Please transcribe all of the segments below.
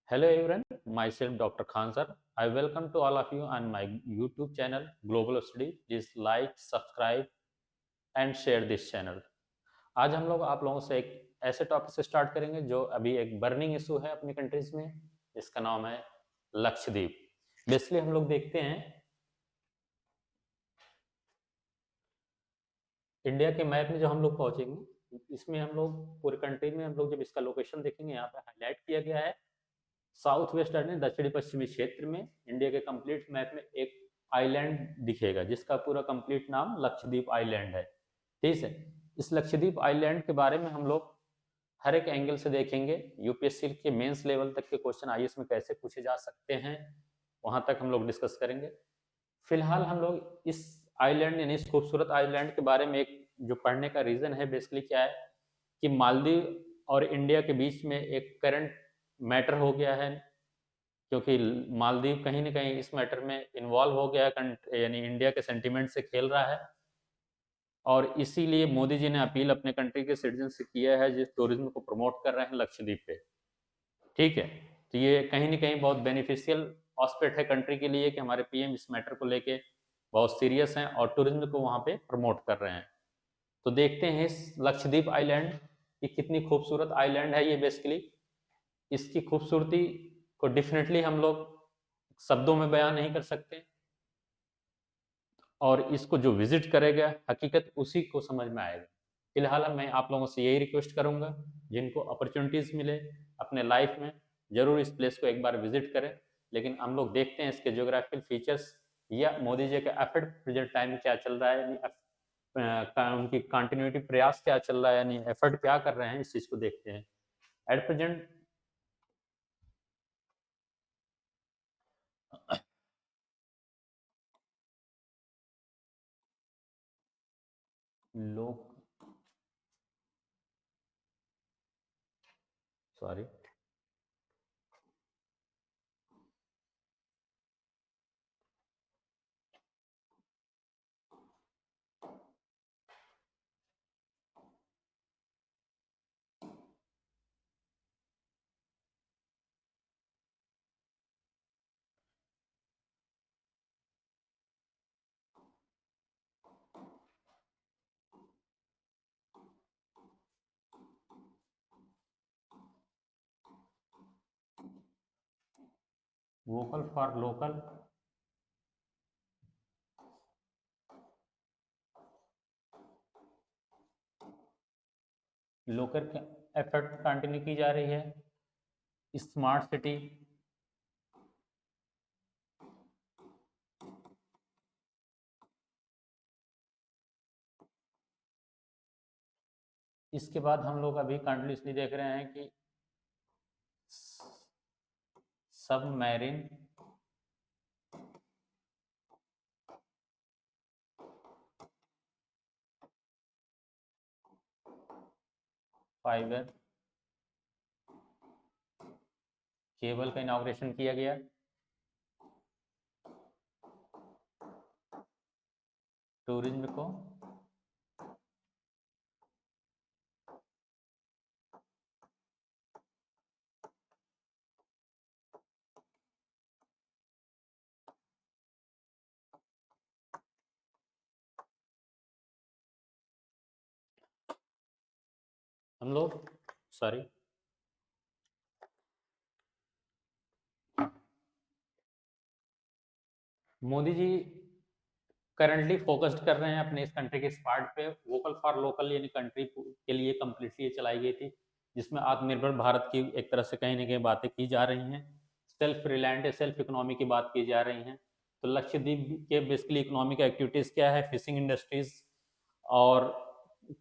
Hello everyone, myself Dr. Khan sir. I welcome to all of you on my YouTube channel Global Study. Please like, subscribe and share this channel. आज हम लोग आप लोगों से एक ऐसे topic से स्टार्ट करेंगे जो अभी एक बर्निंग इशू है अपनी कंट्रीज में, जिसका नाम है लक्षद्वीप। बेसिकली हम लोग देखते हैं इंडिया के मैप में जो हम लोग पहुंचेंगे, इसमें हम लोग पूरे कंट्री में हम लोग जब इसका लोकेशन देखेंगे, यहाँ पे हाईलाइट किया गया है साउथ वेस्ट यानी दक्षिणी पश्चिमी क्षेत्र में इंडिया के कंप्लीट मैप में एक आइलैंड दिखेगा जिसका पूरा कंप्लीट नाम लक्षद्वीप आइलैंड है। ठीक है, इस लक्षद्वीप आइलैंड के बारे में हम लोग हर एक एंगल से देखेंगे। यूपीएससी के मेंस लेवल तक के क्वेश्चन आईएएस में कैसे पूछे जा सकते हैं, वहां तक हम लोग डिस्कस करेंगे। फिलहाल हम लोग इस आइलैंड यानी इस खूबसूरत आइलैंड के बारे में एक जो पढ़ने का रीजन है बेसिकली क्या है कि मालदीव और इंडिया के बीच में एक करंट मैटर हो गया है, क्योंकि मालदीव कहीं ना कहीं इस मैटर में इन्वॉल्व हो गया है, यानी इंडिया के सेंटीमेंट से खेल रहा है। और इसीलिए मोदी जी ने अपील अपने कंट्री के सिटीजन से किया है जिस टूरिज्म को प्रमोट कर रहे हैं लक्षद्वीप पे। ठीक है, तो ये कहीं ना कहीं बहुत बेनिफिशियल एस्पेक्ट है कंट्री के लिए कि हमारे पीएम इस मैटर को लेके बहुत सीरियस हैं और टूरिज्म को वहाँ पे प्रमोट कर रहे हैं। तो देखते हैं इस लक्षद्वीप आइलैंड की कितनी खूबसूरत आइलैंड है ये। बेसिकली इसकी खूबसूरती को डेफिनेटली हम लोग शब्दों में बयान नहीं कर सकते, और इसको जो विजिट करेगा हकीकत उसी को समझ में आएगा। फिलहाल मैं आप लोगों से यही रिक्वेस्ट करूंगा, जिनको अपॉर्चुनिटीज़ मिले अपने लाइफ में ज़रूर इस प्लेस को एक बार विजिट करें। लेकिन हम लोग देखते हैं इसके जोग्राफिकल फीचर्स या मोदी जी का एफर्ट प्रेजेंट टाइम में क्या चल रहा है, यानी उनकी कंटिन्यूटी प्रयास क्या चल रहा है, यानी एफर्ट क्या कर रहे हैं, इस चीज़ को देखते हैं एट प्रेजेंट। लोग sorry, vocal for local. Local effort continue की जा रही है। स्मार्ट सिटी, इसके बाद हम लोग अभी कंटिन्यूसली देख रहे हैं कि सबमरीन फाइबर केबल का इनॉग्रेशन किया गया। टूरिज्म को हम लोग sorry Modi ji currently focused कर रहे हैं अपने इस कंट्री के इस पार्ट पे। वोकल फॉर लोकल यानी कंट्री के लिए कम्प्लीटली चलाई गई थी, जिसमें आत्मनिर्भर भारत की एक तरह से कहीं ना कहीं बातें की जा रही हैं, सेल्फ रिलायंट सेल्फ इकोनॉमी की बात की जा रही हैं। तो लक्षद्वीप के बेसिकली इकोनॉमिक एक्टिविटीज़ क्या है, फिशिंग इंडस्ट्रीज और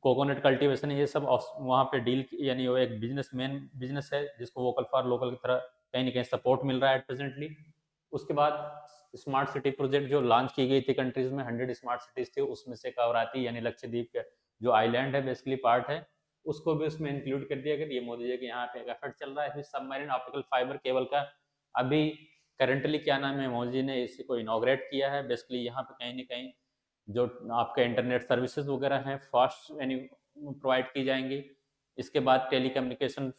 कोकोनट कल्टीवेशन, ये सब वहाँ पे डील यानी वो एक बिजनेस मैन बिजनेस है जिसको वोकल फॉर लोकल की तरह कहीं ना कहीं सपोर्ट मिल रहा है प्रेजेंटली। उसके बाद स्मार्ट सिटी प्रोजेक्ट जो लॉन्च की गई थी कंट्रीज में, 100 स्मार्ट सिटीज थी, उसमें से कवराती यानी लक्षद्वीप का जो आइलैंड है बेसिकली पार्ट है, उसको भी उसमें इंक्लूड कर दिया गया। ये मोदी जी के यहाँ पे एक एफर्ट चल रहा है सबमरीन ऑप्टिकल फाइबर केबल का। अभी करंटली क्या नाम है, मोदी जी ने इसी को इनॉग्रेट किया है। बेसिकली यहाँ पे कहीं ना कहीं जो आपका इंटरनेट सर्विसेज वगैरह हैं फास्ट यानी प्रोवाइड की जाएंगी। इसके बाद टेली कम्युनिकेशन,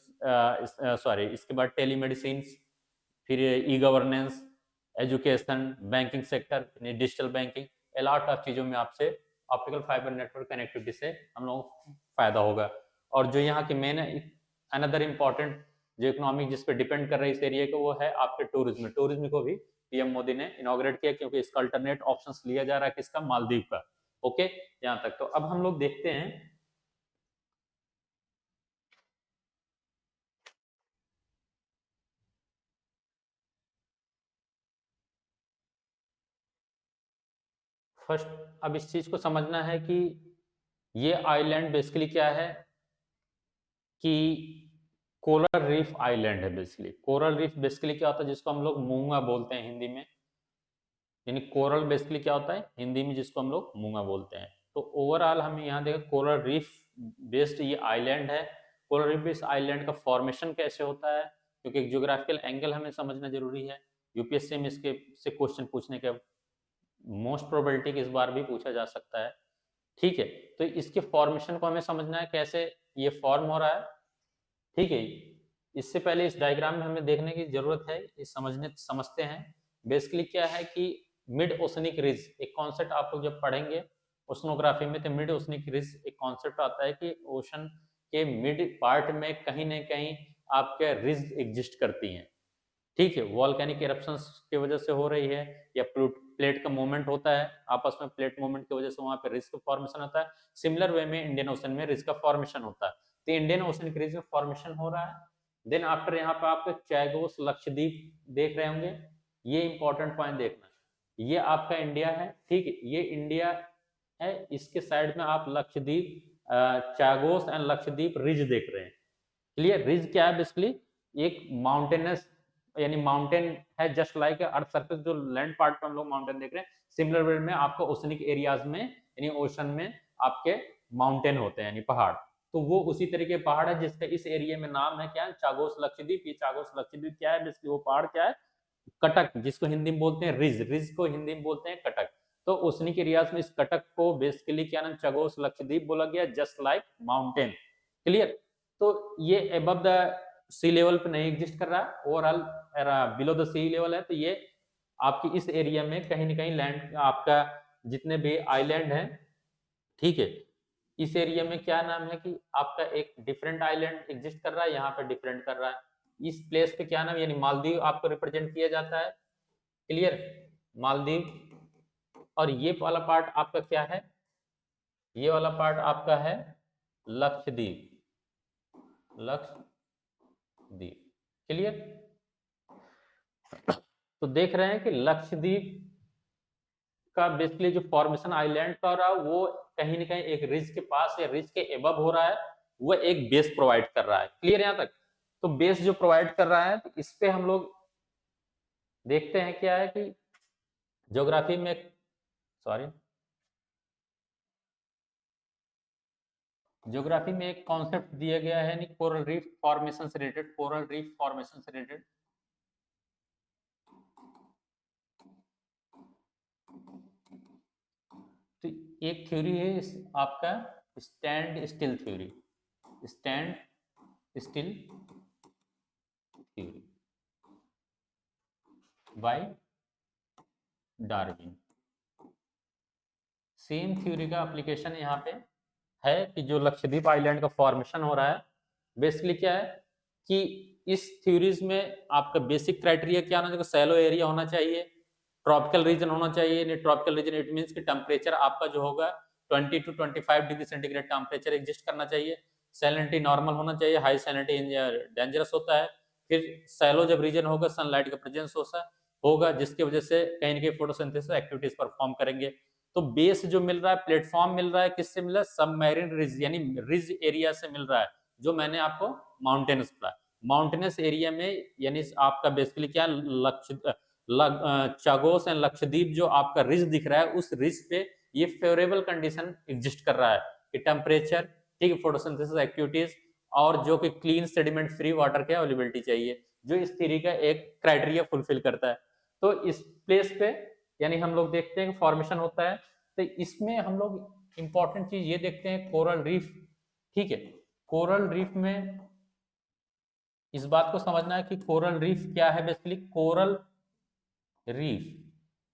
सॉरी इसके बाद टेली मेडिसिन फिर e governance, education, banking sector, digital banking, a lot of चीज़ों में आपसे ऑप्टिकल फाइबर नेटवर्क कनेक्टिविटी से हम लोगों को फायदा होगा। और जो यहाँ की मेन अनदर इम्पॉर्टेंट जो इकोनॉमिक जिस पे डिपेंड कर रही है इस एरिया को, वो है आपके टूरिज्म। टूरिज्म को भी पीएम मोदी ने इनॉग्रेट किया, क्योंकि इसका अल्टरनेट ऑप्शंस लिया जा रहा है किसका, मालदीव का। ओके, यहाँ तक। तो अब हम लोग देखते हैं फर्स्ट, अब इस चीज को समझना है कि ये आइलैंड बेसिकली क्या है, कि कोरल रीफ आइलैंड है बेसिकली। कोरल रीफ बेसिकली क्या होता है, जिसको हम लोग मूंगा बोलते हैं हिंदी में, यानी कोरल बेसिकली क्या होता है हिंदी में, जिसको हम लोग मूंगा बोलते हैं। तो ओवरऑल हम यहाँ देखें कोरल रीफ बेस्ड ये आइलैंड है। कोरल रीफ बेस्ड आइलैंड का फॉर्मेशन कैसे होता है, क्योंकि एक ज्योग्राफिकल एंगल हमें समझना जरूरी है। यूपीएससी में इसके से क्वेश्चन पूछने के मोस्ट प्रोबेबिलिटी इस बार भी पूछा जा सकता है। ठीक है, तो इसके फॉर्मेशन को हमें समझना है, कैसे ये फॉर्म हो रहा है। ठीक है, इससे पहले इस डायग्राम में हमें देखने की जरूरत है, इस समझते हैं बेसिकली क्या है कि मिड ओशनिक रिज एक कॉन्सेप्ट आप लोग जब पढ़ेंगे ओशनोग्राफी में, तो मिड ओशनिक रिज एक कॉन्सेप्ट आता है कि ओशन के मिड पार्ट में कहीं ना कहीं आपके रिज एग्जिस्ट करती हैं। ठीक है, वॉल्केनिक इरप्शंस की वजह से हो रही है, या प्लेट का मूवमेंट होता है आपस में, प्लेट मूवमेंट की वजह से वहां पे रिस्क फॉर्मेशन होता है। सिमिलर वे में इंडियन ओशन में रिस्क का फॉर्मेशन होता है। तो इंडियन ओशन क्रीज में फॉर्मेशन हो रहा है। देन आफ्टर यहाँ पे आप चैगोस लक्षद्वीप देख रहे होंगे, ये इंपॉर्टेंट पॉइंट देखना, ये आपका इंडिया है। ठीक है, ये इंडिया है, इसके साइड में आप लक्षद्वीप, चैगोस एंड लक्षद्वीप रिज देख रहे हैं। क्लियर, रिज क्या है बेसिकली, एक माउंटेनस यानी माउंटेन है, जस्ट लाइक अर्थ सरफेस, जो लैंड पार्ट पर हम लोग माउंटेन देख रहे हैं, सिमिलर वे में आपको ओशनिक एरियाज में यानी ओशन में आपके माउंटेन होते हैं यानी पहाड़। तो वो उसी तरीके पहाड़ है जिसका इस एरिया में नाम है क्या, चागोस लक्षद्वीप। ये चागोस लक्षद्वीप क्या है बेसिकली, वो पहाड़ क्या है, कटक, जिसको हिंदी में बोलते हैं रिज, रिज को हिंदी में बोलते हैं कटक। तो ओशनिक एरियाज में इस कटक को बेसिकली क्या नाम, चागोस लक्षद्वीप बोला गया, जस्ट लाइक माउंटेन। क्लियर, तो ये अबव द सी लेवल पे नहीं एग्जिस्ट कर रहा, overall below the sea level है। तो ये आपकी इस एरिया में कहीं ना कहीं लैंड आपका जितने भी आइलैंड है, ठीक है, इस एरिया में क्या नाम है कि आपका एक डिफरेंट आइलैंड एग्जिस्ट कर रहा है, यहाँ पे डिफरेंट कर रहा है। इस प्लेस पे क्या नाम, यानी मालदीव आपको रिप्रेजेंट किया जाता है। क्लियर, मालदीव। और ये वाला पार्ट आपका क्या है, ये वाला पार्ट आपका है लक्षद्वीप, लक्षद्वीप। क्लियर, तो देख रहे हैं कि लक्षद्वीप का बेसिकली जो फॉर्मेशन आइलैंड का हो रहा है, वो कहीं ना कहीं एक रिज के पास या रिज के एबव हो रहा है, वो एक बेस प्रोवाइड कर रहा है। क्लियर यहाँ तक, तो बेस जो प्रोवाइड कर रहा है, तो इस पे हम लोग देखते हैं क्या है कि ज्योग्राफी में, सॉरी, ज्योग्राफी में एक कॉन्सेप्ट दिया गया है कोरल रीफ फॉर्मेशन से रिलेटेड, कोरल रीफ फॉर्मेशन से रिलेटेड। तो एक थ्योरी है आपका stand still theory, stand still theory by Darwin. Same theory का एप्लीकेशन यहाँ पे है कि जो लक्षद्वीप आइलैंड का फॉर्मेशन हो रहा है, बेसिकली क्या है कि इस थ्योरीज में आपका बेसिक क्राइटेरिया क्या होना चाहिए, सैलो एरिया होना चाहिए, ट्रॉपिकल रीजन होना चाहिए। ट्रॉपिकल रीजन इट मींस कि टेम्परेचर आपका जो होगा 20 to 25 degree centigrade temperature exist करना चाहिए। सैलिनिटी नॉर्मल होना चाहिए, हाई सैलिनिटी डेंजरस होता है। फिर सैलो जब रीजन होगा, सनलाइट का प्रेजेंस होगा, जिसकी वजह से कहीं ना कहीं फोटोसिंथेसिस एक्टिविटीज परफॉर्म करेंगे। तो बेस जो मिल रहा है, प्लेटफॉर्म मिल रहा है, किससे मिल रहा है, सबमरीन रिज यानी रिज एरिया से मिल रहा है, जो मैंने आपको माउंटेनस पढ़ा। माउंटेनस एरिया में यानी आपका बेसिकली क्या लक्ष्य चागोस एंड लक्षद्वीप जो आपका रिज दिख रहा है, उस रिज पे ये फेवरेबल कंडीशन एग्जिस्ट कर रहा है कि टेम्परेचर, ठीक है, फोटोसिंथेसिस एक्टिविटीज, और जो कि क्लीन सेडिमेंट फ्री वाटर की अवेलेबिलिटी चाहिए, जो इस थ्योरी का एक क्राइटेरिया फुलफिल करता है। तो इस प्लेस पे यानी हम लोग देखते हैं कि फॉर्मेशन होता है। तो इसमें हम लोग इंपॉर्टेंट चीज ये देखते हैं कोरल रीफ। ठीक है, कोरल रीफ में इस बात को समझना है कि कोरल रीफ क्या है। बेसिकली कोरल रीफ,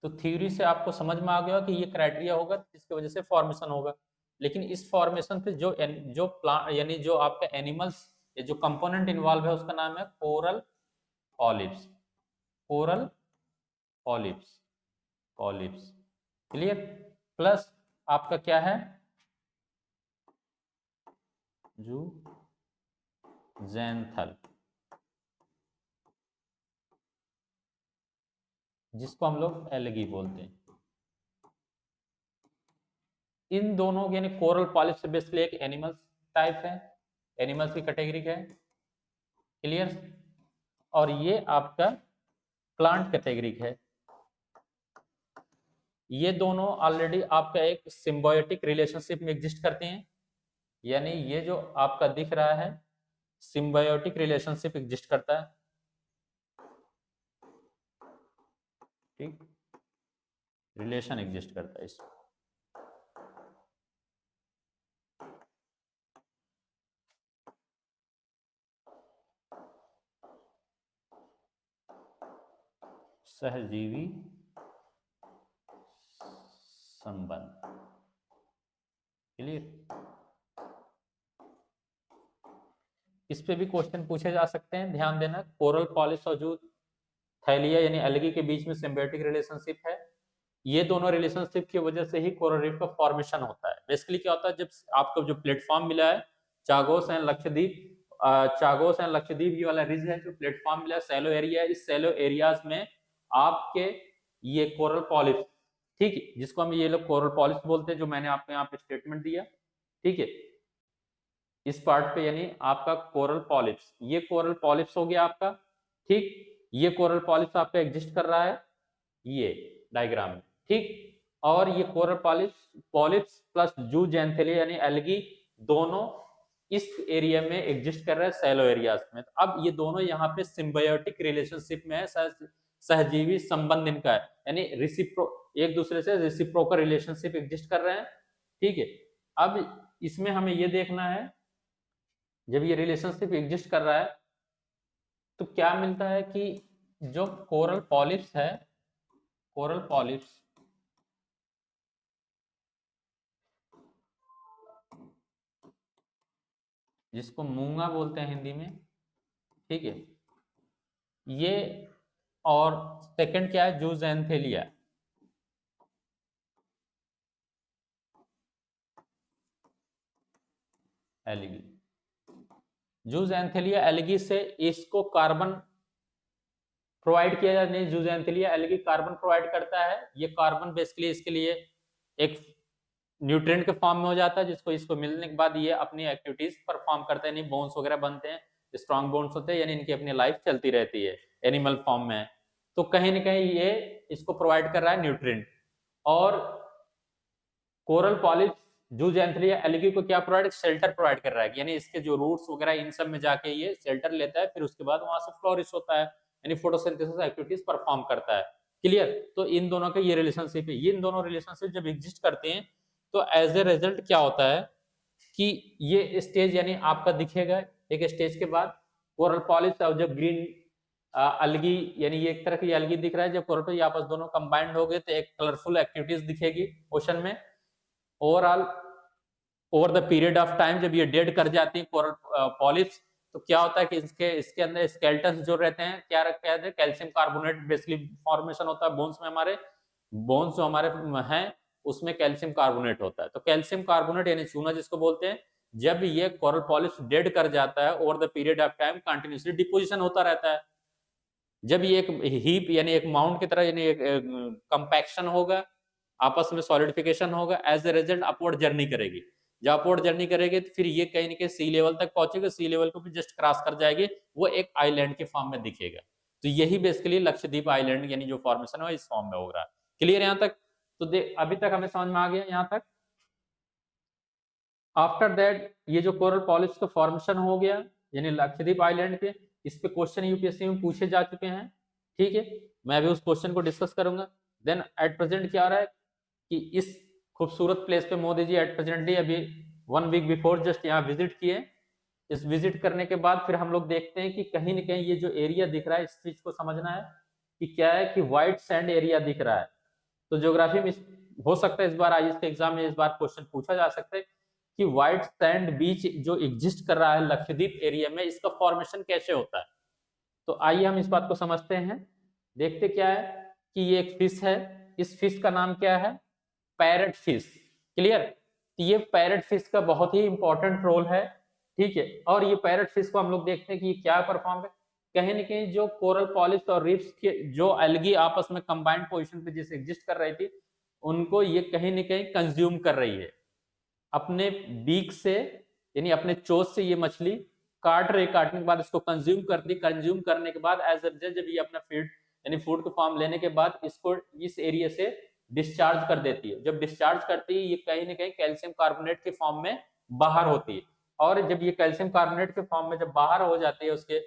तो थ्योरी से आपको समझ में आ गया कि ये क्राइटेरिया होगा जिसकी वजह से फॉर्मेशन होगा। लेकिन इस फॉर्मेशन से जो प्लांट यानी जो आपका एनिमल्स जो कंपोनेंट इन्वॉल्व है उसका नाम है coral polyps. Coral polyps, polyps clear. Plus आपका क्या है, जूजेंथल, जिसको हम लोग एलगी बोलते हैं। इन दोनों यानी कोरल पॉलिप्स बेसिकली एक एनिमल्स टाइप है, एनिमल्स की कैटेगरी है, क्लियर। और ये आपका प्लांट कैटेगरी है। ये दोनों ऑलरेडी आपका एक सिम्बायोटिक रिलेशनशिप में एग्जिस्ट करते हैं, यानी ये जो आपका दिख रहा है सिम्बायोटिक रिलेशनशिप एग्जिस्ट करता है, ठीक, रिलेशन एग्जिस्ट करता है इसमें। सहजीवी संबंध, क्लियर। इस पे भी क्वेश्चन पूछे जा सकते हैं, ध्यान देना। कोरल पॉलिप्स और जो थैलिया यानी एल्गी के बीच में सिम्बायोटिक रिलेशनशिप है। ये दोनों रिलेशनशिप की वजह से ही कोरल रीफ का फॉर्मेशन होता है। बेसिकली क्या होता है, जब आपको जो प्लेटफॉर्म मिला है Chagos and Lakshadweep, Chagos and Lakshadweep ये वाला रिज है जो प्लेटफॉर्म मिला है, सैलो एरिया है। इस सैलो एरियाज में आपके ये कोरल पॉलिप्स, ठीक है, जिसको हम ये लोग कोरल पॉलिप्स बोलते हैं, जो मैंने आपको यहाँ पे स्टेटमेंट दिया, ठीक है, इस पार्ट पे यानी आपका कोरल पॉलिप्स, ये कोरल पॉलिप्स हो गया आपका, ठीक। ये कोरल पॉलिप्स आपका एग्जिस्ट कर रहा है ये डायग्राम में, ठीक। और ये कोरल पॉलिप्स, पॉलिप्स प्लस जूजेंथेलिया यानी एल्गी दोनों इस एरिया में एग्जिस्ट कर रहे हैं सैलो एरियाज में। तो अब ये दोनों यहाँ पे सिम्बायोटिक रिलेशनशिप में है, सहजीवी संबंध इनका है, यानी एक दूसरे से रिसिप्रोकल रिलेशनशिप एग्जिस्ट कर रहे हैं, ठीक है। अब इसमें हमें ये देखना है, जब ये रिलेशनशिप एग्जिस्ट कर रहा है तो क्या मिलता है कि जो कोरल पॉलिप्स है, कोरल पॉलिप्स जिसको मूंगा बोलते हैं हिंदी में, ठीक है, ये, और सेकंड क्या है, जूजेंथेलिया, एल्गी, जूजेंथेलिया एल्गी से इसको कार्बन प्रोवाइड किया जाता है। जूजेंथेलिया एल्गी कार्बन प्रोवाइड करता है, ये कार्बन बेसिकली इसके लिए एक न्यूट्रिएंट के फॉर्म में हो जाता है, जिसको इसको मिलने के बाद ये अपनी एक्टिविटीज परफॉर्म करते हैं, नहीं बोन्स वगैरह बनते हैं, स्ट्रॉन्ग बोन्स होते हैं, यानी इनकी अपनी लाइफ चलती रहती है एनिमल फॉर्म में। तो कहीं ना कहीं ये इसको प्रोवाइड कर रहा है न्यूट्रिएंट। और कोरल पॉलिप्स जूजेंथेलिया एल्गी को क्या प्रोवाइड, शेल्टर प्रोवाइड कर रहा है, यानी इसके जो रूट्स वगैरह इन सब में जाके ये शेल्टर लेता है, फिर उसके बाद वहां से फ्लोरिश होता है, यानी फोटोसिंथेसिस एक्टिविटीज परफॉर्म करता है, क्लियर। तो इन दोनों का ये रिलेशनशिप है। ये इन दोनों रिलेशनशिप जब एग्जिस्ट करते हैं तो एज ए रिजल्ट क्या होता है कि ये स्टेज यानी आपका दिखेगा, एक स्टेज के बाद कोरल पॉलिप्स और जब ग्रीन अलगी, यानी ये एक तरह की अलगी दिख रहा है, जब कोरल ये आपस दोनों कंबाइंड हो गए तो एक कलरफुल एक्टिविटीज दिखेगी ओशन में। Overall over the period of time जब ये डेड कर जाती है कोरल पॉलिप्स, तो क्या होता है कि इसके अंदर स्केलेटन जो रहते हैं, क्या रखते हैं, कैल्शियम कार्बोनेट बेसिकली फॉर्मेशन होता है बोन्स में, हमारे बोन्स जो हमारे हैं उसमें कैल्शियम कार्बोनेट होता है। तो कैल्शियम कार्बोनेट यानी चूना जिसको बोलते हैं, जब ये कोरल पॉलिप्स डेड कर जाता है over the period of time continuously deposition होता रहता है। जब ये एक हीप यानी एक माउंट की तरह यानी एक कंपैक्शन होगा, आपस में सॉलिडिफिकेशन होगा, as a result upward journey करेगी। जब अपवर्ड जर्नी करेगी तो फिर ये कहीं ना कहीं सी लेवल तक पहुंचेगा, सी लेवल को भी जस्ट क्रॉस कर जाएगी, वो एक आइलैंड के फॉर्म में दिखेगा। तो यही बेसिकली लक्षद्वीप आइलैंड यानी जो फॉर्मेशन है इस फॉर्म में हो रहा है। क्लियर यहाँ तक? तो अभी तक हमें समझ में आ गया यहाँ तक। आफ्टर दैट ये जो कोरल पॉलिप्स का फॉर्मेशन हो गया यानी लक्षद्वीप आइलैंड के, इस पे क्वेश्चन यूपीएससी में पूछे जा चुके हैं, ठीक है। मैं अभी उस क्वेश्चन को डिस्कस करूंगा। देन एट प्रेजेंट क्या हो रहा है कि इस खूबसूरत प्लेस पे मोदी जी एट प्रेजेंटली अभी 1 वीक बिफोर जस्ट यहाँ विजिट किए, इस विजिट करने के बाद फिर हम लोग देखते हैं कि कहीं ना कहीं ये जो एरिया दिख रहा है, इस चीज को समझना है कि क्या है, कि व्हाइट सैंड एरिया दिख रहा है। तो ज्योग्राफी में हो सकता है इस बार आईएएस के एग्जाम में इस बार क्वेश्चन पूछा जा सकता है कि व्हाइट सैंड बीच जो एग्जिस्ट कर रहा है लक्षद्वीप एरिया में, इसका फॉर्मेशन कैसे होता है। तो आइए हम इस बात को समझते हैं। देखते क्या है कि ये एक फिश है, इस फिश का नाम क्या है, पैरट फिश। क्लियर। ये पैरट फिश का बहुत ही इंपॉर्टेंट रोल है, ठीक है। और ये पैरट फिश को हम लोग देखते हैं कि ये क्या परफॉर्म है, कहीं ना कहीं जो कोरल पॉलिप्स और रिफ्स के जो एल्गी आपस में कंबाइंड पोजीशन पे जैसे एग्जिस्ट कर रही थी, उनको ये कहीं ना कहीं कंज्यूम कर रही है अपने बीक से, यानी अपने चोंच से ये मछली काट रही, काटने के बाद इसको कंज्यूम करती, कंज्यूम करने के बाद एज अ जब ये अपना फीड यानी फूड के फॉर्म लेने के बाद इसको इस एरिया से डिस्चार्ज कर देती है। जब डिस्चार्ज करती है ये कहीं ना कहीं कैल्शियम कार्बोनेट के फॉर्म में बाहर होती है, और जब ये कैल्शियम कार्बोनेट के फॉर्म में जब बाहर हो जाती है उसके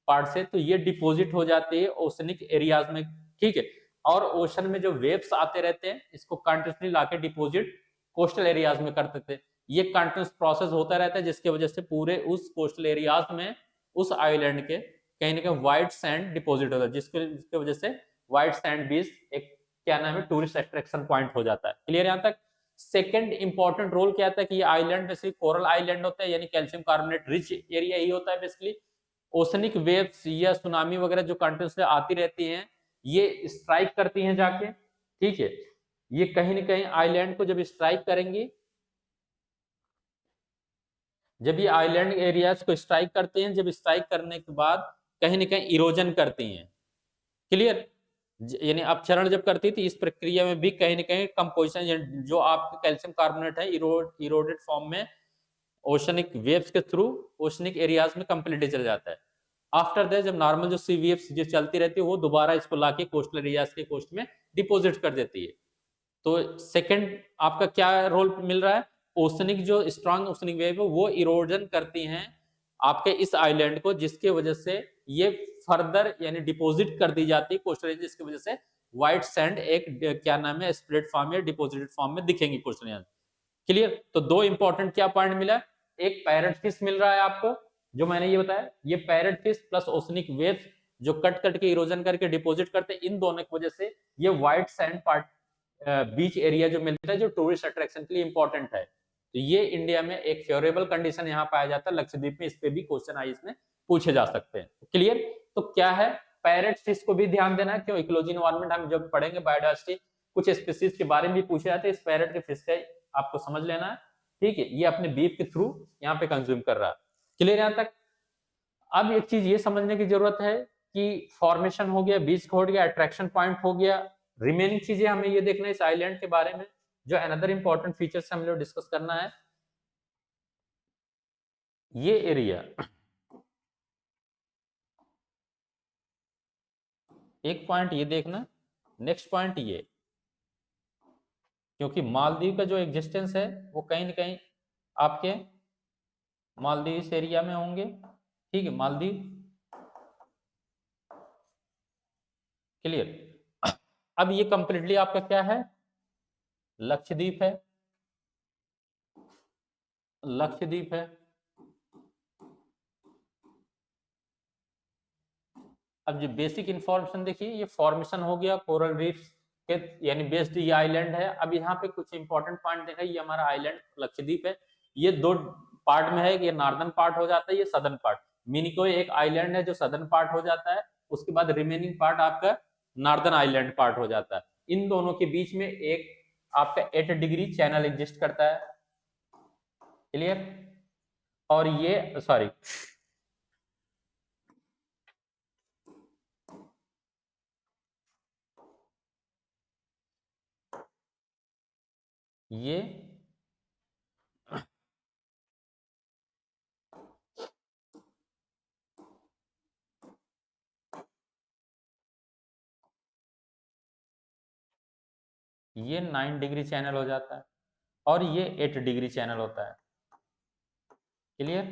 पार्ट से, तो ये डिपोजिट हो जाती है ओशनिक एरियाज में, ठीक है। और ओशन में जो वेव्स आते रहते हैं इसको कंटिन्यूसली लाके डिपोजिट कोस्टल एरियाज में करते थे। ये कंटिन्यूस प्रोसेस होता रहता है जिसकी वजह से पूरे उस कोस्टल एरियाज में उस आइलैंड के कहीं ना कहीं व्हाइट सैंड डिपोजिट होता है, जिसकी वजह से व्हाइट सैंड बीच एक क्या नाम है टूरिस्ट अट्रैक्शन पॉइंट हो जाता है। क्लियर यहाँ तक। सेकंड इंपॉर्टेंट रोल क्या आता है कि ये आइलैंड बेसिकली कोरल आइलैंड होता है, यानी कैल्शियम कार्बोनेट रिच एरिया ही होता है बेसिकली। ओशनिक वेव्स या सुनामी वगैरह जो कंटिन्यूसली आती रहती हैं ये स्ट्राइक करती हैं जाके, ठीक है। ये कहीं ना कहीं आइलैंड को जब स्ट्राइक करेंगी, जब ये आइलैंड एरियाज को स्ट्राइक करते हैं, जब स्ट्राइक करने के बाद कहीं ना कहीं इरोजन करती हैं। क्लियर। यानी अपक्षरण जब करती थी, इस प्रक्रिया में भी कहीं ना कहीं कंपोजिशन जो आपके कैल्शियम कार्बोनेट है इरोडेड फॉर्म में ओशनिक वेव्स के थ्रू ओशनिक एरियाज में कंप्लीटली चल जाता है। आफ्टर दैट जब नॉर्मल जो सी वेव्स जो चलती रहती है वो दोबारा इसको लाके कोस्टल एरियाज के कोस्ट में डिपोजिट कर देती है। तो सेकंड आपका क्या रोल मिल रहा है, ओशनिक जो स्ट्रांग ओशनिक वेव है वो इरोजन करती हैं आपके इस आइलैंड को, जिसके वजह से ये फर्दर यानी डिपॉजिट कर दी जाती है कोस्टल एरिया, जिसकी वजह से व्हाइट सैंड एक क्या नाम है स्प्रेड फॉर्म या डिपॉजिटेड फॉर्म में दिखेंगी कोस्टल एरिया। क्लियर। तो दो इंपॉर्टेंट क्या पॉइंट मिला, एक पैरट फिश मिल रहा है आपको जो मैंने ये बताया, ये parrot fish plus oceanic waves जो कट कट के इरोजन करके डिपॉजिट करते हैं, इन दोनों की वजह से ये व्हाइट सैंड पार्ट बीच एरिया जो मिलता है जो टूरिस्ट अट्रैक्शन के लिए इंपॉर्टेंट है। तो ये इंडिया में एक फेवरेबल कंडीशन यहाँ पाया जाता है, लक्षद्वीप में इस पे भी क्वेश्चन आई इसमें पूछे जा सकते हैं। क्लियर। तो क्या है, पैरेट फिश को भी ध्यान देना है, क्यों इकोलॉजी एनवायरनमेंट हम जब पढ़ेंगे बायोडायवर्सिटी कुछ स्पीसीज के बारे में भी पूछे जाते हैं, इस पैरेट के फिश का आपको समझ लेना है, ठीक है। ये अपने बीप के थ्रू यहाँ पे कंज्यूम कर रहा है। क्लियर यहाँ तक। अब एक चीज ये समझने की जरूरत है कि फॉर्मेशन हो गया, बीच हो गया, अट्रैक्शन पॉइंट हो गया, रिमेनिंग चीजें हमें ये देखना है इस आइलैंड के बारे में, जो अनदर इंपॉर्टेंट फीचर्स हम लोग डिस्कस करना है। ये एरिया एक पॉइंट ये देखना, नेक्स्ट पॉइंट ये, क्योंकि मालदीव का जो एग्जिस्टेंस है वो कहीं ना कहीं आपके मालदीव इस एरिया में होंगे, ठीक है, मालदीव। क्लियर। अब ये कंप्लीटली आपका क्या है, लक्षद्वीप है, लक्षद्वीप है। अब जो बेसिक इंफॉर्मेशन देखिए, ये फॉर्मेशन हो गया कोरल रीफ्स के, यानी बेस्ड ये आइलैंड है। अब यहाँ पे कुछ इंपॉर्टेंट पॉइंट देखा, ये हमारा आइलैंड लक्षद्वीप है, ये दो पार्ट में है, ये नॉर्दर्न पार्ट हो जाता है, ये सदर्न पार्ट। मिनिकोय एक आइलैंड है जो सदर्न पार्ट हो जाता है, उसके बाद रिमेनिंग पार्ट आपका नॉर्दर्न आइलैंड पार्ट हो जाता है। इन दोनों के बीच में एक आपका 8 डिग्री चैनल एग्जिस्ट करता है। क्लियर। और ये सॉरी ये 9 डिग्री चैनल हो जाता है, और ये 8 डिग्री चैनल होता है। क्लियर।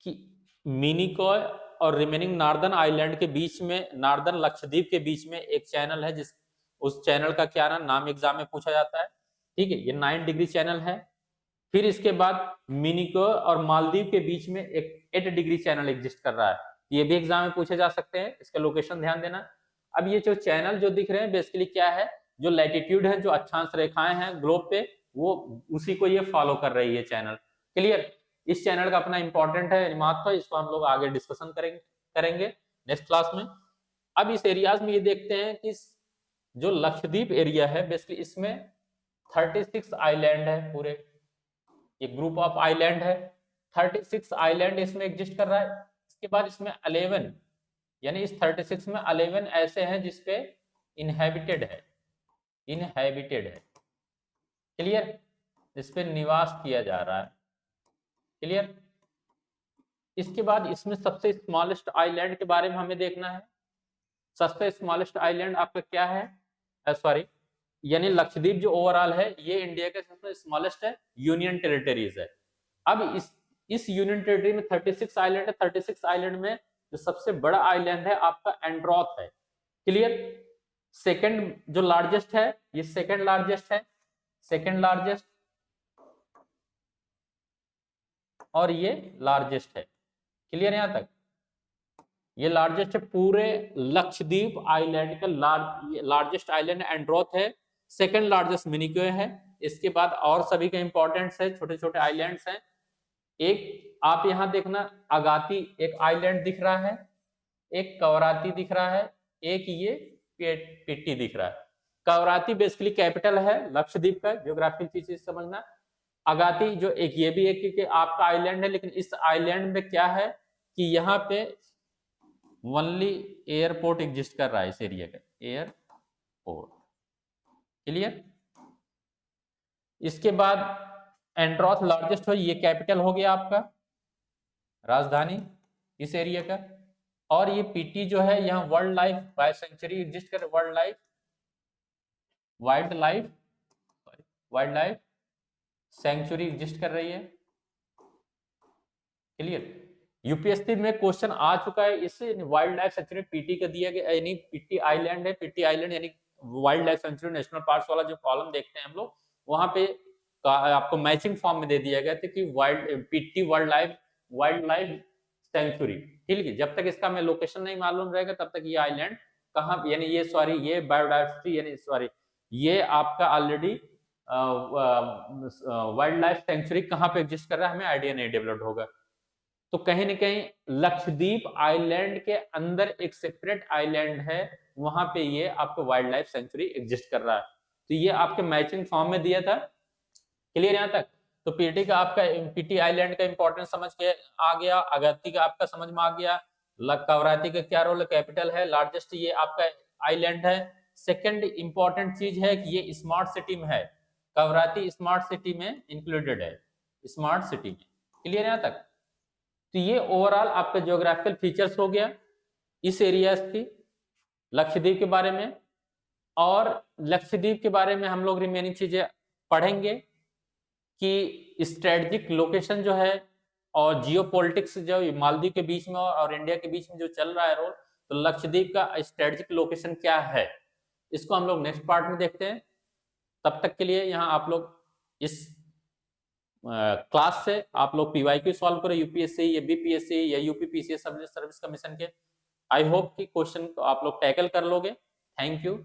कि मिनिकॉय और रिमेनिंग नॉर्दर्न आइलैंड के बीच में, नॉर्दर्न लक्षद्वीप के बीच में एक चैनल है, जिस उस चैनल का क्या नाम एग्जाम में पूछा जाता है, ठीक है। ये 9 डिग्री चैनल है, फिर इसके बाद मिनिकोय और मालदीव के बीच में एक 8 डिग्री चैनल एग्जिस्ट कर रहा है। ये भी एग्जाम में पूछे जा सकते हैं, इसका लोकेशन ध्यान देना। अब ये जो चैनल जो दिख रहे हैं बेसिकली क्या है, जो लैटिट्यूड है, जो अक्षांश रेखाएं हैं ग्लोब पे, वो उसी को ये फॉलो कर रही है चैनल। क्लियर? इस चैनल का अपना इंपॉर्टेंट है महत्व, इसको हम लोग आगे डिस्कशन करेंगे नेक्स्ट क्लास में। अब इस एरियाज में ये देखते हैं कि जो लक्षद्वीप एरिया है बेसिकली इसमें 36 आइलैंड है, पूरे एक ग्रुप ऑफ आइलैंड है, 36 आइलैंड इसमें एग्जिस्ट कर रहा है। इसके बाद इसमें 11 यानी इस 36 में 11 ऐसे हैं जिसपे इनहेबिटेड है, इनहेबिटेड है। क्लियर? इस पे निवास किया जा रहा है। क्लियर? इसके बाद इसमें सबसे स्मॉलेस्ट आइलैंड के बारे में हमें देखना है। सबसे स्मॉलेस्ट आइलैंड आपका क्या है, सॉरी यानी लक्षद्वीप जो ओवरऑल है ये इंडिया का सबसे स्मॉलेस्ट है, यूनियन टेरिटरीज है। अब इस यूनियन टेरिटरी में 36 आइलैंड है। 36 आइलैंड में जो सबसे बड़ा आइलैंड है आपका एंड्रोथ है। क्लियर? सेकंड जो लार्जेस्ट है, ये सेकंड लार्जेस्ट है, सेकंड लार्जेस्ट, और ये लार्जेस्ट है। क्लियर यहां तक? ये लार्जेस्ट है पूरे लक्षद्वीप आइलैंड का, लार्जेस्ट आइलैंड एंड्रोथ है, सेकंड लार्जेस्ट मिनिकोय है। इसके बाद और सभी के इंपॉर्टेंस है, छोटे छोटे आइलैंड्स हैं। एक आप यहां देखना अगाती एक आइलैंड दिख रहा है, एक कवराती दिख रहा है, एक ये पिट्टी दिख रहा है। कवराती बेसिकली कैपिटल है लक्षद्वीप का, ज्योग्राफिकल चीज समझना। अगाती जो एक ये भी एक आपका आइलैंड है, लेकिन इस आइलैंड में क्या है कि यहाँ पे ओनली एयरपोर्ट एग्जिस्ट कर रहा है इस एरिया का, एयरपोर्ट। क्लियर? इसके बाद एंड्रोथ लार्जेस्ट हो, ये कैपिटल हो गया आपका, राजधानी इस एरिया का। और ये पीटी जो है यहाँ world life bio sanctuary exist कर, वाइल्ड लाइफ सेंचुरी एग्जिस्ट कर रही है। क्लियर? यूपीएससी में क्वेश्चन आ चुका है इससे, वाइल्ड लाइफ सेंचुरी पीटी का दिया गया, यानी पीटी आइलैंड है, पीटी आइलैंड यानी wild life sanctuary national parks वाला जो कॉलम देखते हैं हम लोग, वहां पे आपको मैचिंग फॉर्म में दे दिया गया था कि पीटी वाइल्ड लाइफ सेंचुरी। ठीक है? जब तक इसका हमें लोकेशन नहीं मालूम रहेगा तब तक ये आइलैंड कहाँ, यानी ये सॉरी ये बायोडाइवर्सिटी यानी सॉरी ये आपका ऑलरेडी वाइल्ड लाइफ सेंचुरी कहाँ पे एग्जिस्ट कर रहा है हमें आइडिया नहीं डेवलप होगा। तो कहीं ना कहीं लक्षद्वीप आइलैंड के अंदर एक सेपरेट आइलैंड है, वहां पे ये आपको वाइल्ड लाइफ सेंचुरी एग्जिस्ट कर रहा है। तो ये आपके मैचिंग फॉर्म में दिया था। क्लियर यहां तक? तो पीटी का आपका पीटी आइलैंड का इंपॉर्टेंस समझ के आ गया, अगत्ती का आपका समझ में आ गया, कवराती का क्या रोल है, कैपिटल है, लार्जेस्ट ये आपका आइलैंड है। सेकंड इंपॉर्टेंट चीज है कि ये स्मार्ट सिटी में है, कवराती स्मार्ट सिटी में इंक्लूडेड है, स्मार्ट सिटी में। क्लियर यहां तक? तो ये ओवरऑल आपका ज्योग्राफिकल फीचर्स हो गया इस एरिया की, लक्षद्वीप के बारे में। और लक्षद्वीप के बारे में हम लोग रिमेनिंग चीजें पढ़ेंगे कि स्ट्रेटेजिक लोकेशन जो है और जियोपॉलिटिक्स जो मालदीव के बीच में और इंडिया के बीच में जो चल रहा है रोल, तो लक्षद्वीप का स्ट्रेटेजिक लोकेशन क्या है, इसको हम लोग नेक्स्ट पार्ट में देखते हैं। तब तक के लिए यहाँ आप लोग इस क्लास से आप लोग पीवाईक्यू सॉल्व करो, यूपीएससी या बीपीएससी या यूपीपीसीएस सर्विस कमीशन के। आई होप कि क्वेश्चन को आप लोग टैकल कर लोगे। Thank you.